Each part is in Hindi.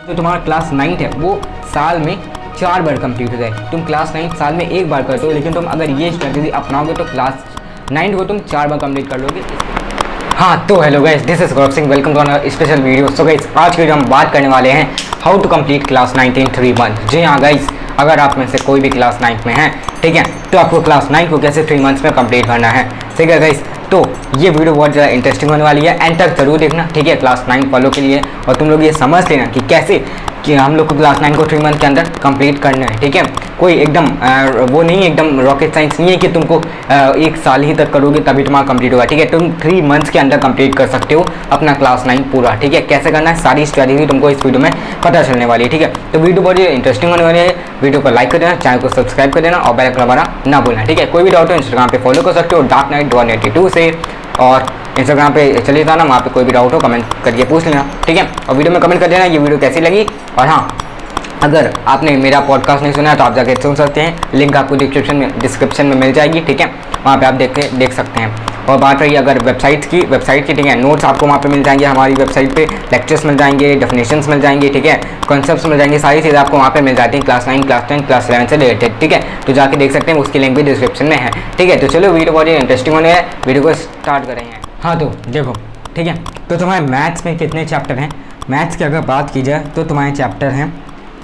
तो तुम्हारा क्लास 9 है वो साल में 4 बार कंप्लीट हो जाए। तुम क्लास 9 साल में 1 बार करते हो, लेकिन तुम अगर ये स्ट्रेटजी अपनाओगे तो क्लास 9 को तुम 4 बार कंप्लीट कर लोगे। हाँ तो hello guys, this is Gaurav Singh, welcome to another special video. So guys, आज की वीडियो हम बात करने वाले हैं how to complete class 9 in 3 month. जी हाँ गाइस, अगर आप में से कोई भी क्लास 9 में है, ठीक है, तो आपको क्लास 9 को कैसे 3 मंथ्स में कंप्लीट करना है, ठीक है गाइस। तो ये वीडियो बहुत ज़्यादा इंटरेस्टिंग होने वाली है, एंड तक जरूर देखना, ठीक है, क्लास 9 फॉलो के लिए। और तुम लोग ये समझ लेना कि कैसे कि हम लोग को क्लास 9 को 3 मंथ के अंदर कंप्लीट करना है, ठीक है। कोई एकदम वो नहीं, एकदम रॉकेट साइंस नहीं है कि तुमको 1 साल ही तक करोगे तभी तुम्हारा कंप्लीट होगा, ठीक है। तुम 3 मंथ्स के अंदर कंप्लीट कर सकते हो अपना क्लास 9 पूरा, ठीक है। कैसे करना है सारी स्ट्रैटेजी तुमको इस वीडियो में पता चलने वाली है, ठीक है। तो वीडियो बहुत इंटरेस्टिंग होने वाली है। वीडियो को लाइक कर देना, चैनल को सब्सक्राइब कर देना और बेल आइकन दबाना ना भूलना, ठीक है। कोई भी डाउट हो इंस्टाग्राम पे फॉलो कर सकते हो darknight182 से, और इंस्टाग्राम पे चले जाना, वहाँ पे कोई भी डाउट हो कमेंट करके पूछ लेना, ठीक है। और वीडियो में कमेंट कर देना ये वीडियो कैसी लगी। और हाँ, अगर आपने मेरा पॉडकास्ट नहीं सुना तो आप जाके सुन सकते हैं, लिंक आपको डिस्क्रिप्शन में मिल जाएगी, ठीक है। वहाँ पे आप देख सकते हैं। और बात रही अगर वेबसाइट की, ठीक है, नोट्स आपको वहाँ पे मिल जाएंगे हमारी वेबसाइट पे, लेक्चर्स मिल जाएंगे, डेफिनेशंस मिल जाएंगे, ठीक है, कॉन्सेप्ट्स मिल जाएंगे, सारी चीज़ें आपको वहाँ पे मिल जाती हैं क्लास 9, क्लास 10, क्लास 11 से रिलेटेड, ठीक है। तो जाके देख सकते हैं, उसकी लिंक भी डिस्क्रिप्शन में है, ठीक है। तो चलो वीडियो बहुत ही इंटरेस्टिंग होने है, वीडियो को स्टार्ट करेंगे। हाँ तो देखो, ठीक है, तो तुम्हारे मैथ्स में कितने चैप्टर हैं? मैथ्स की अगर बात की जाए तो तुम्हारे चैप्टर हैं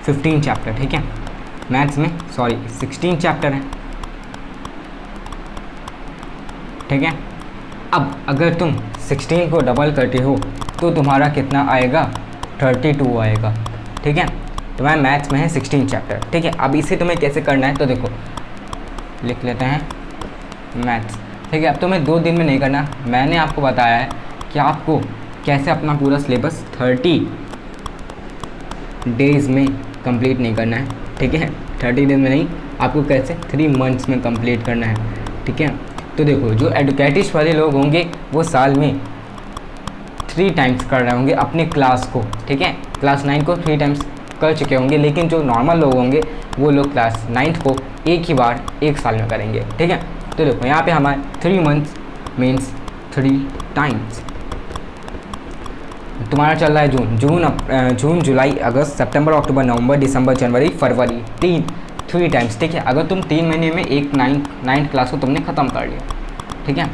15 चैप्टर, ठीक है। मैथ्स में 16 चैप्टर हैं, ठीक है। अब अगर तुम 16 को डबल करते हो तो तुम्हारा कितना आएगा? 32 आएगा, ठीक है। तुम्हारे मैथ्स में है 16 चैप्टर, ठीक है। अब इसे तुम्हें कैसे करना है तो देखो, लिख लेते हैं मैथ्स, ठीक है। अब तुम्हें 2 दिन में नहीं करना, मैंने आपको बताया है कि आपको कैसे अपना पूरा सिलेबस 30 डेज़ में कंप्लीट नहीं करना है, ठीक है। 30 दिन में नहीं, आपको कैसे 3 मंथ्स में कंप्लीट करना है, ठीक है। तो देखो, जो एडुकेटिस्ट वाले लोग होंगे वो साल में 3 टाइम्स कर रहे होंगे अपने क्लास को, ठीक है। क्लास 9 को 3 टाइम्स कर चुके होंगे, लेकिन जो नॉर्मल लोग होंगे वो लोग क्लास 9 को एक ही बार 1 साल में करेंगे, ठीक है। तो देखो यहाँ पे हमारे 3 मंथ्स मीन्स 3 टाइम्स। तुम्हारा चल रहा है जून, जुलाई, अगस्त, सितंबर, अक्टूबर, नवंबर, दिसंबर, जनवरी, फरवरी, 3 टाइम्स, ठीक है। अगर तुम 3 महीने में एक 9th क्लास को तुमने ख़त्म कर लिया, ठीक है।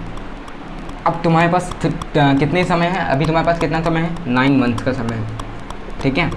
अब तुम्हारे पास कितने समय है? अभी तुम्हारे पास कितना समय है? 9 मंथ्स का समय है, ठीक है।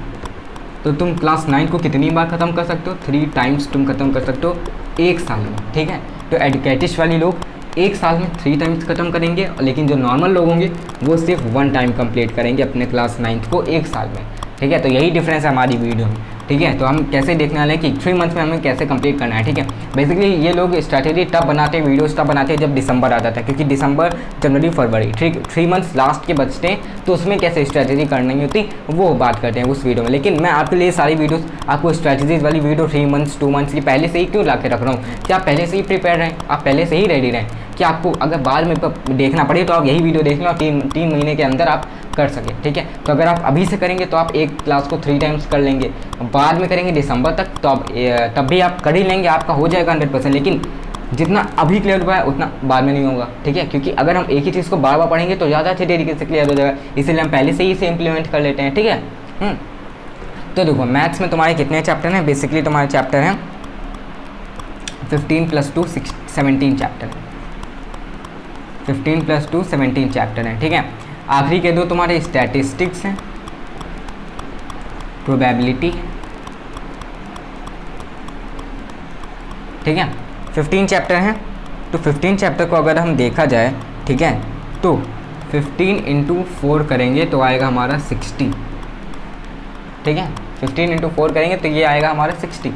तो तुम क्लास 9 को कितनी बार ख़त्म कर सकते हो? 3 टाइम्स तुम ख़त्म कर सकते हो 1 साल में, ठीक है। तो एडुकेटिस्ट वाले लोग 1 साल में 3 टाइम्स ख़त्म करेंगे, लेकिन जो नॉर्मल लोग होंगे वो सिर्फ 1 टाइम कंप्लीट करेंगे अपने क्लास 9 को 1 साल में, ठीक है। तो यही डिफरेंस है हमारी वीडियो में, ठीक है। तो हम कैसे देखने वाले हैं कि 3 मंथ्स में हमें कैसे कंप्लीट करना है, ठीक है। बेसिकली ये लोग स्ट्रैटेजी तब बनाते हैं, वीडियोस तब बनाते हैं जब दिसंबर आ जाता है, क्योंकि दिसंबर, जनवरी, फरवरी, 3 मंथ्स लास्ट के बचते हैं, तो उसमें कैसे स्ट्रैटेजी करनी होती वो बात करते हैं उस वीडियो में। लेकिन मैं आपके लिए सारी वीडियोस, आपको स्ट्रैटेजीज वाली वीडियो 3 मंथ्स 2 मंथ्स की पहले से ही क्यों ला के रख रहा हूँ कि आप पहले से ही प्रिपेयर रहें, आप पहले से ही रेडी रहें, कि आपको अगर बाद में देखना पड़े तो आप यही वीडियो देख लें और 3 महीने के अंदर आप कर सकें, ठीक है। तो अगर आप अभी से करेंगे तो आप एक क्लास को 3 टाइम्स कर लेंगे, बाद में करेंगे दिसंबर तक तो आप तब भी आप कर ही लेंगे, आपका हो जाएगा 100%। लेकिन जितना अभी क्लियर हुआ है उतना बाद में नहीं होगा, ठीक है। क्योंकि अगर हम एक ही चीज़ को बार बार पढ़ेंगे तो ज़्यादा अच्छे तरीके से क्लियर हो जाएगा, इसीलिए हम पहले से ही इसे इम्प्लीमेंट कर लेते हैं, ठीक है। तो देखो, मैथ्स में तुम्हारे कितने चैप्टर हैं? बेसिकली तुम्हारे चैप्टर हैं 15 + 2 17 चैप्टर हैं, 15 + 2 17 चैप्टर हैं, ठीक है। आखिरी के 2 तुम्हारे स्टैटिस्टिक्स हैं, प्रोबेबिलिटी, ठीक है। 15 चैप्टर हैं, तो 15 चैप्टर को अगर हम देखा जाए, ठीक है, तो 15 × 4 करेंगे तो आएगा हमारा 60, ठीक है। 15 × 4 करेंगे तो ये आएगा हमारा 60,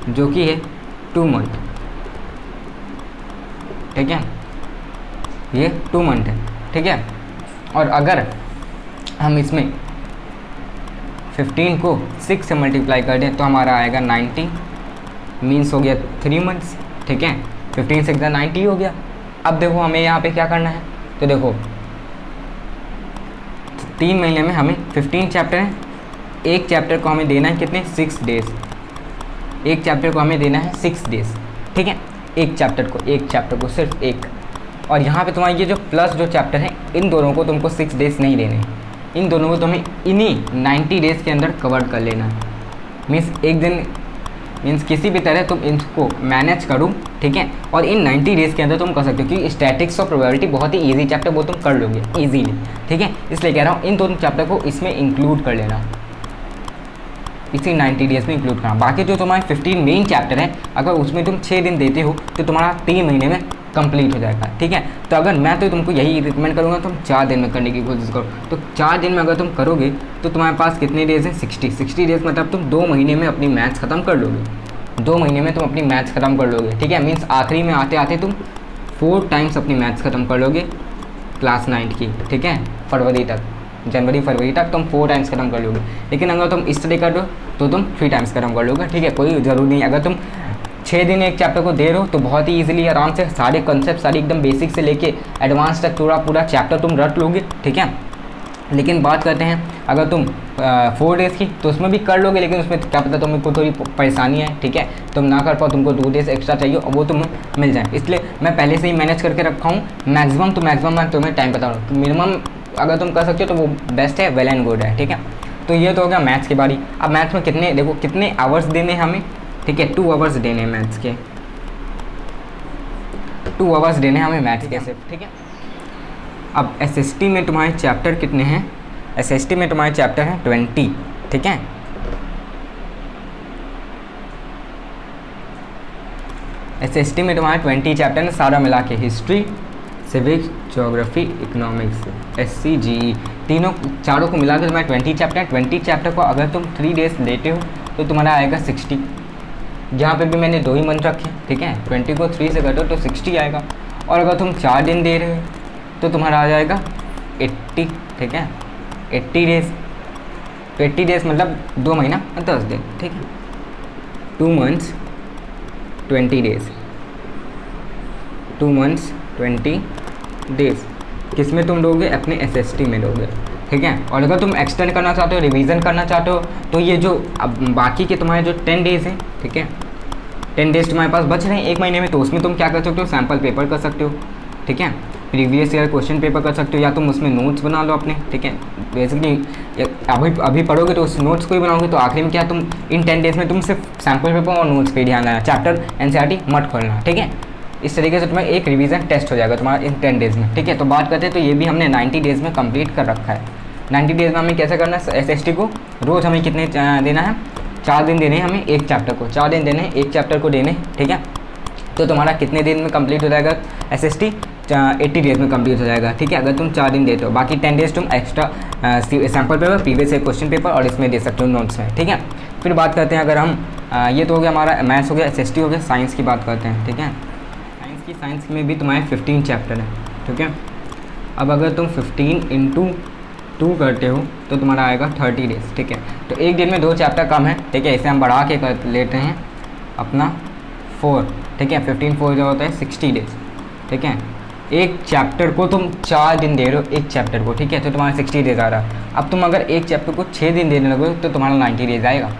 जो कि है 2 मंथ, ठीक है। ये 2 मंथ है, ठीक है। और अगर हम इसमें 15 को 6 से मल्टीप्लाई कर दें तो हमारा आएगा 90, मीन्स हो गया 3 मंथ्स, ठीक है। 15 से 90 हो गया। अब देखो हमें यहाँ पे क्या करना है, तो देखो 3 महीने में हमें 15 चैप्टर हैं, एक चैप्टर को हमें देना है कितने? 6 डेज़, एक चैप्टर को हमें देना है 6 डेज़, ठीक है। एक चैप्टर को सिर्फ एक। और यहाँ पे तुम्हारे ये जो प्लस जो चैप्टर है इन दोनों को तुमको 6 डेज़ नहीं देने, इन दोनों को तुम्हें इन्हीं 90 डेज़ के अंदर कवर कर लेना है। मीन्स एक दिन मीन्स किसी भी तरह तुम इनको मैनेज करो, ठीक है, और इन 90 डेज़ के अंदर तुम कर सकते हो, क्योंकि स्टैटिक्स और प्रोबेबिलिटी बहुत ही ईजी चैप्टर, वो तुम कर लोगे ईजीली, ठीक है। इसलिए कह रहा हूँ इन दोनों चैप्टर को इसमें इंक्लूड कर लेना, इसी 90 डेज़ में इंक्लूड करना। बाकी जो तुम्हारे 15 मेन चैप्टर है, अगर उसमें तुम 6 दिन देते हो तो तुम्हारा 3 महीने में कंप्लीट हो जाएगा, ठीक है। तो अगर मैं तो तुमको यही रिकमेंड करूँगा तुम 4 दिन में करने की कोशिश करो। तो 4 दिन में अगर तुम करोगे तो तुम्हारे पास कितने डेज़ हैं? 60 डेज़, मतलब तुम 2 महीने में अपनी मैथ्स ख़त्म कर लोगे। 2 महीने में तुम अपनी मैथ्स ख़त्म कर लोगे, ठीक है। मीन्स आखिरी में आते आते तुम 4 टाइम्स अपनी मैथ्स ख़त्म कर लोगे क्लास 9 की, ठीक है। फरवरी तक, जनवरी फरवरी तक तुम 4 टाइम्स ख़त्म कर लोगे। लेकिन अगर तुम स्टडी कर दो तो तुम 3 टाइम्स ख़त्म कर लोगे, ठीक है। कोई ज़रूरी नहीं, अगर तुम 6 दिन एक चैप्टर को दे रहे हो तो बहुत ही ईजिली आराम से सारे कंसेप्ट, सारी एकदम बेसिक से लेके एडवांस तक पूरा चैप्टर तुम रट लोगे, ठीक है। लेकिन बात करते हैं अगर तुम 4 डेज़ की, तो उसमें भी कर लोगे, लेकिन उसमें क्या पता तुमको थोड़ी परेशानी है, ठीक है, तुम ना कर पाओ, तुमको 2 डेज़ एक्स्ट्रा चाहिए और वो तुम्हें मिल जाए। इसलिए मैं पहले से ही मैनेज करके रखा हूँ। मैक्सिमम तो मैक्सिमम मैं तुम्हें टाइम बता रहा हूँ, मिनिमम अगर तुम कर सकते हो तो वो बेस्ट है, वेल एंड गुड है, ठीक है। तो ये तो हो गया मैथ्स की बारी। अब मैथ्स में कितने, देखो कितने आवर्स देने हमें, ठीक है, 2 आवर्स देने हैं मैथ्स के, 2 आवर्स देने हमें मैथ्स के सिर्फ, ठीक है। अब एसएसटी में तुम्हारे चैप्टर कितने हैं? एसएसटी में तुम्हारे चैप्टर हैं 20, ठीक है। एसएसटी में तुम्हारे 20 चैप्टर हैं सारा मिला के, history, civics, geography, economics, SC, GE, चारों को मिला के तुम्हारे 20 चैप्टर हैं। 20 चैप्टर को अगर तुम 3 डेज़ लेते हो तो तुम्हारा आएगा 60। जहाँ पे भी मैंने 2 ही मंथ रखे, ठीक है। 20 को 3 से काटो तो 60 आएगा। और अगर तुम 4 दिन दे रहे हो तो तुम्हारा आ जाएगा 80, ठीक है, 80 डेज़। तो 80 डेज़ मतलब 2 महीना 10 दिन, ठीक है। 2 मंथ्स 20 डेज़, 2 मंथ्स 20 डेज़ किस में तुम लोगे? अपने एसएसटी में लोगे, ठीक है। और अगर तुम एक्सटेंड करना चाहते हो, रिवीजन करना चाहते हो, तो ये जो अब बाकी के तुम्हारे जो 10 डेज़ हैं, ठीक है, 10 डेज़ तुम्हारे पास बच रहे हैं 1 महीने में, तो उसमें तुम क्या कर सकते हो? सैम्पल पेपर कर सकते हो, ठीक है। प्रीवियस ईयर क्वेश्चन पेपर कर सकते हो, या तुम उसमें नोट्स बना लो अपने, ठीक है। बेसिकली अभी पढ़ोगे तो उस नोट्स को ही बनाओगे, तो आखिरी में क्या तुम इन 10 डेज़ में तुम सिर्फ सैम्पल पेपर और नोट्स पे ध्यान देना, चैप्टर एनसीईआरटी मत खोलना, ठीक है। इस तरीके से तुम्हें एक रिवीजन टेस्ट हो जाएगा तुम्हारा इन 10 डेज़ में, ठीक है। तो बात करते हैं, तो ये भी हमने 90 डेज़ में कंप्लीट कर रखा है। 90 डेज़ में हमें कैसे करना है? एसएसटी को रोज़ हमें कितने देना है? 4 दिन देने हैं हमें एक चैप्टर को, 4 दिन देने हैं एक चैप्टर को देने, ठीक है। तो तुम्हारा कितने दिन में कंप्लीट हो जाएगा एसएसटी? 80 डेज़ में कंप्लीट हो जाएगा, ठीक है, अगर तुम 4 दिन देते हो। बाकी 10 डेज़ तुम extra sample paper, previous year question paper और इसमें दे सकते हो नोट्स में, ठीक है। फिर बात करते हैं, अगर हम ये तो हो गया हमारा मैथ्स हो गया, एसएसटी हो गया, साइंस की बात करते हैं, ठीक है। साइंस में भी तुम्हारे 15 चैप्टर हैं, ठीक है। अब अगर तुम 15 × 2 करते हो तो तुम्हारा आएगा 30 डेज़, ठीक है। तो एक दिन में 2 चैप्टर कम है, ठीक है, इसे हम बढ़ा के कर लेते हैं अपना 4, ठीक है। 15 4 जो होता है 60 डेज़, ठीक है। एक चैप्टर को तुम 4 दिन दे रहे हो एक चैप्टर को, ठीक है, तो तुम्हारा 60 डेज़ आ रहा है। अब तुम अगर एक चैप्टर को 6 दिन देने लगो तो तुम्हारा 90 डेज़ आएगा,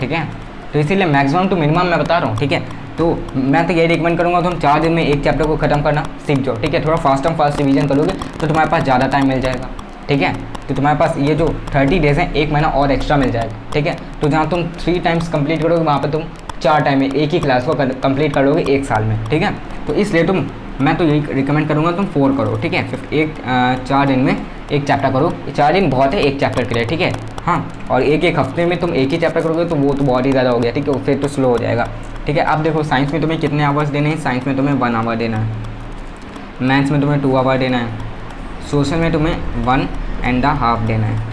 ठीक है। तो इसीलिए मैक्सिमम टू मिनिमम मैं बता रहा हूँ, ठीक है। तो मैं तो यही रिकमेंड करूँगा तुम 4 दिन में एक चैप्टर को ख़त्म करना सीख जाओ, ठीक है। थोड़ा फास्ट रिवीजन करोगे तो तुम्हारे पास ज़्यादा टाइम मिल जाएगा, ठीक है। तो तुम्हारे पास ये जो 30 डेज़ हैं 1 महीना और एक्स्ट्रा मिल जाएगा, ठीक है। तो जहाँ तुम 3 टाइम्स कंप्लीट करोगे वहाँ पर तुम 4 टाइम में एक ही क्लास को कंप्लीट कर लोगे 1 साल में, ठीक है। तो इसलिए मैं तो यही रिकमेंड करूँगा तुम 4 करो, ठीक है। फिर 4 दिन में एक चैप्टर करो, 4 दिन बहुत है एक चैप्टर के लिए, ठीक है। हाँ, और एक हफ्ते में तुम एक ही चैप्टर करोगे तो वो तो बहुत ही ज़्यादा हो गया, ठीक है, फिर तो स्लो हो जाएगा, ठीक है। अब देखो साइंस में तुम्हें कितने आवर्स देने हैं? साइंस में तुम्हें 1 आवर देना है, मैथ्स में तुम्हें 2 आवर देना है, सोशल में तुम्हें 1.5 देना है।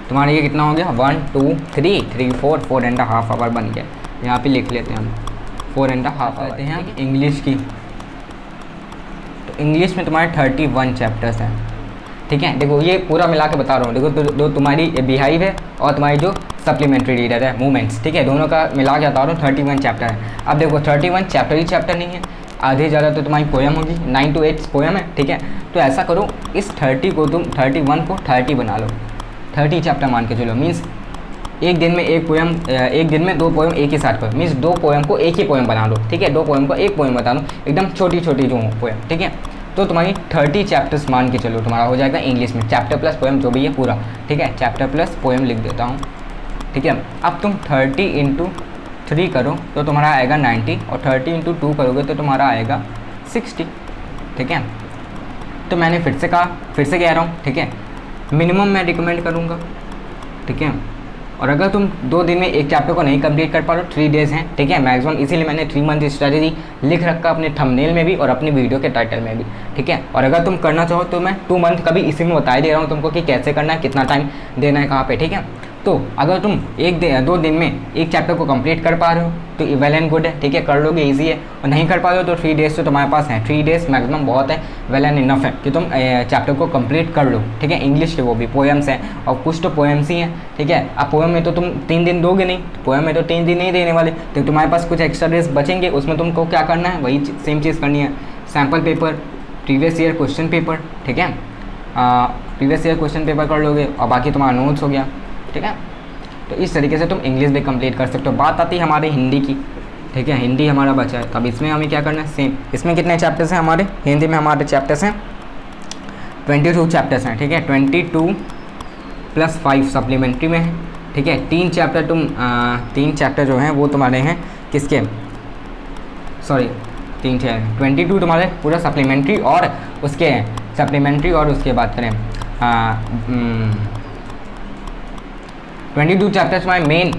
तुम्हारा ये कितना हो गया? 1 2 3 3 4 4.5 आवर बन गया। यहाँ पे लिख लेते हैं हम 4.5 आवर। आते हैं इंग्लिश की, तो इंग्लिश में तुम्हारे 31 चैप्टर्स हैं, ठीक है। देखो ये पूरा मिला के बता रहा हूँ, देखो जो तुम्हारी बिहाइव है और तुम्हारी जो सप्लीमेंट्री रीडर है मूवमेंट्स, ठीक है, दोनों का मिला के बता रहा हूँ 31 चैप्टर है। अब देखो 31 चैप्टर ही चैप्टर नहीं है, आधे ज़्यादा तो तुम्हारी पोएम होगी, 9 to 8 पोएम है, ठीक है। तो ऐसा करो इस 30 को तुम 31 को 30 बना लो, 30 चैप्टर मान के चलो। मीन्स एक दिन में एक पोएम, एक दिन में 2 पोएम एक ही साथ करो, मीन्स 2 पोएम को एक ही पोएम बना लो, ठीक है। 2 पोएम को एक पोएम बता दो, एकदम छोटी छोटी जो हो पोएम, ठीक है। तो तुम्हारी 30 चैप्टर्स मान के चलो तुम्हारा हो जाएगा इंग्लिश में, चैप्टर प्लस पोएम जो भी है पूरा, ठीक है, चैप्टर प्लस पोएम लिख देता हूँ, ठीक है। अब तुम 30 इंटू 3 करो तो तुम्हारा आएगा 90, और 30 इंटू 2 करोगे तो तुम्हारा आएगा 60, ठीक है। तो मैंने फिर से कह रहा हूँ, ठीक है, मिनिमम मैं रिकमेंड करूँगा, ठीक है। और अगर तुम 2 दिन में एक चैप्टर को नहीं कंप्लीट कर पा रहे हो, 3 डेज़ हैं, ठीक है, मैक्सिमम, इसीलिए मैंने 3 मंथ स्ट्रैटेजी लिख रखा अपने थंबनेल में भी और अपनी वीडियो के टाइटल में भी, ठीक है। और अगर तुम करना चाहो तो मैं 2 मंथ का भी इसी में बता ही दे रहा हूँ तुमको कि कैसे करना है, कितना टाइम देना है, कहाँ पे, ठीक है। तो अगर तुम 2 दिन में एक चैप्टर को कंप्लीट कर पा रहे हो तो वेल एंड गुड है, ठीक है, कर लोगे, इजी है। और नहीं कर पा रहे हो तो 3 डेज़ तो तुम्हारे पास हैं, 3 डेज़ मैक्सिमम बहुत है, वेल एंड इनफ है कि तुम चैप्टर को कंप्लीट कर लो, ठीक है। इंग्लिश के वो भी पोएम्स हैं और कुछ तो पोएम्स ही हैं, ठीक है। अब पोएम में तो तुम 3 दिन दोगे नहीं, पोएम में तो 3 दिन नहीं देने वाले, तो तुम्हारे पास कुछ एक्स्ट्रा डेज बचेंगे, उसमें तुमको क्या करना है, वही सेम चीज़ करनी है, sample paper, previous year question paper, ठीक है, प्रीवियस ईयर क्वेश्चन पेपर कर लोगे और बाकी तुम्हारा नोट्स हो गया, ठीक है। तो इस तरीके से तुम इंग्लिश भी कंप्लीट कर सकते हो। बात आती है हमारे हिंदी की, ठीक है, हिंदी हमारा बचा है, तब इसमें हमें क्या करना है, सेम, इसमें कितने चैप्टर्स हैं हमारे हिंदी में, हमारे चैप्टर्स हैं 22 चैप्टर्स हैं, ठीक है, 22 + 5 सप्लीमेंट्री में है, ठीक है। 3 चैप्टर जो हैं वो तुम्हारे हैं किसके, सॉरी 22 तुम्हारे पूरा सप्लीमेंट्री और उसके हैं, सप्लीमेंट्री और उसके बात करें 22 चैप्टर्स तुम्हारे मेन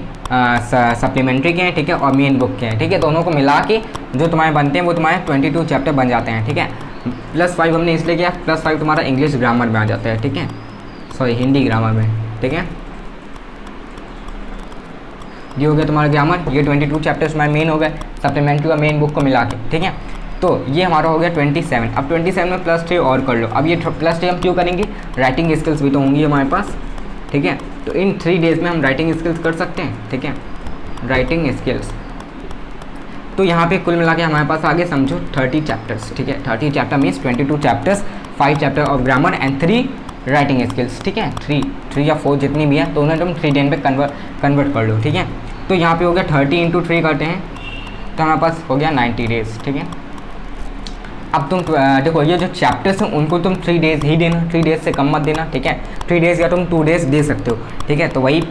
सप्लीमेंट्री के हैं, ठीक है, और मेन बुक के हैं, ठीक है। दोनों को मिला के जो तुम्हारे बनते हैं वो तुम्हारे 22 चैप्टर बन जाते हैं, ठीक है। +5 हमने इसलिए किया, +5 तुम्हारा इंग्लिश ग्रामर में आ जाता है, ठीक है, सॉरी हिंदी ग्रामर में, ठीक है। ये हो गया तुम्हारा ग्रामर, ये 22 चैप्टर्स तुम्हारे मेन हो गए, सप्लीमेंट्री और मेन बुक को मिला के, ठीक है। तो ये हमारा हो गया 27। अब 27 में +3 और कर लो। अब ये +3 हम क्यों करेंगे, राइटिंग स्किल्स भी तो होंगी हमारे पास, ठीक है। तो इन 3 डेज़ में हम राइटिंग स्किल्स कर सकते हैं, ठीक है, राइटिंग स्किल्स। तो यहाँ पे कुल मिला के हमारे पास आगे समझो 30 चैप्टर्स, ठीक है, 30 chapter means 22 chapters, 5 chapter of grammar and 3 writing skills, ठीक है, 3 या 4 जितनी भी है तो उन्हें तुम 3 दिन पे कन्वर्ट कर लो, ठीक है। तो यहाँ पे हो गया 30 × 3 करते हैं तो हमारे पास हो गया 90 डेज़, ठीक है। अब तुम देखो ये जो चैप्टर्स हैं उनको तुम 3 डेज़ ही देना, 3 डेज़ से कम मत देना, ठीक है। 3 डेज़ या तुम 2 डेज़ दे सकते हो, ठीक है। तो वही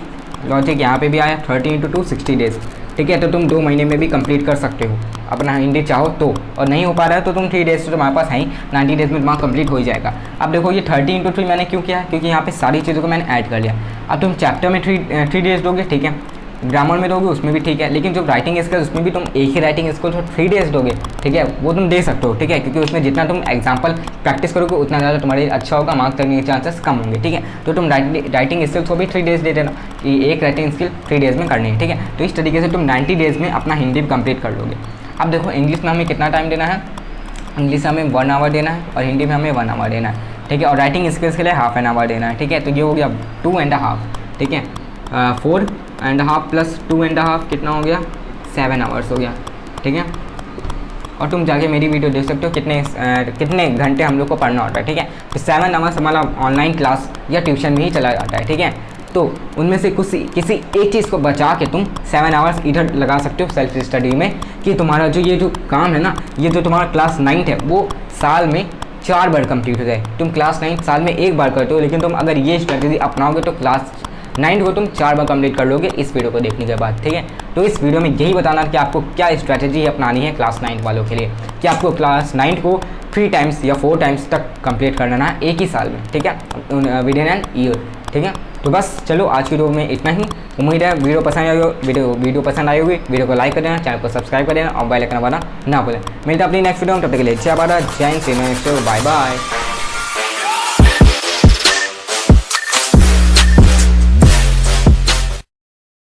लॉजिक यहाँ पे भी आया, 30 × 2 60 डेज़, ठीक है। तो तुम 2 महीने में भी कंप्लीट कर सकते हो अपना हिंदी चाहो तो, और नहीं हो पा रहा है तो तुम 3 डेज़ तो तुम्हारे पास है ही, 90 डेज़ में तुम्हारा कंप्लीट हो ही जाएगा। अब देखो ये 30 × 3 मैंने क्यों किया है, क्योंकि यहाँ पे सारी चीज़ों को मैंने ऐड कर लिया। अब तुम चैप्टर में 3 डेज़ दोगे, ठीक है, ग्रामर में दोगे उसमें भी ठीक है, लेकिन जो राइटिंग स्किल्स उसमें भी तुम एक ही राइटिंग स्किल जो 3 डेज़ दोगे, ठीक है, वो तुम दे सकते हो, ठीक है, क्योंकि उसमें जितना तुम एग्जाम्पल प्रैक्टिस करोगे उतना ज़्यादा तुम्हारे अच्छा होगा, मार्क्स लगने के चांसेस कम होंगे, ठीक है। तो तुम राइटिंग स्किल्स को भी 3 डेज़ दे देना कि एक राइटिंग स्किल 3 डेज़ में करनी है, ठीक है। तो इस तरीके से तुम 90 डेज़ में अपना हिंदी कंप्लीट कर लोगे। अब देखो इंग्लिश में हमें कितना टाइम देना है, इंग्लिश में हमें 1 आवर देना है और हिंदी में हमें 1 आवर देना है, ठीक है। और राइटिंग स्किल्स के लिए ½ एन आवर देना है, ठीक है। तो ये हो गया 2.5, ठीक है, 4.5 + 2.5 कितना हो गया, 7 आवर्स हो गया, ठीक है। और तुम जाके मेरी वीडियो देख सकते हो कितने घंटे हम लोग को पढ़ना होता है, ठीक है। तो 7 आवर्स हमारा ऑनलाइन क्लास या ट्यूशन में ही चला जाता है, ठीक है। तो उनमें से किसी एक चीज़ को बचा के तुम 7 आवर्स इधर लगा सकते हो सेल्फ स्टडी में, कि तुम्हारा ये जो काम है ना, ये जो तुम्हारा क्लास 9 है वो साल में 4 बार कंप्लीट हो जाए। तुम क्लास 9 साल में 1 बार करते हो, लेकिन तुम अगर ये स्ट्रैटेजी अपनाओगे तो क्लास 9 को तुम 4 बार कंप्लीट कर लोगे इस वीडियो को देखने के बाद, ठीक है। तो इस वीडियो में यही बताना कि आपको क्या स्ट्रैटेजी अपनानी है क्लास 9 वालों के लिए, कि आपको क्लास 9 को 3 टाइम्स या 4 टाइम्स तक कंप्लीट करना है एक ही साल में, ठीक है, विद इन एन ईयर, ठीक है। तो बस चलो आज की वीडियो में इतना ही। उम्मीद है वीडियो पसंद आई होगी, वीडियो पसंद आई होगी, वीडियो को लाइक कर देना, चैनल को सब्सक्राइब कर देना और बेल आइकन दबाना ना भूलें। मिलता है अपनी नेक्स्ट वीडियो में, तब तक के लिए जय भारत, जय हिंद, बाय बाय।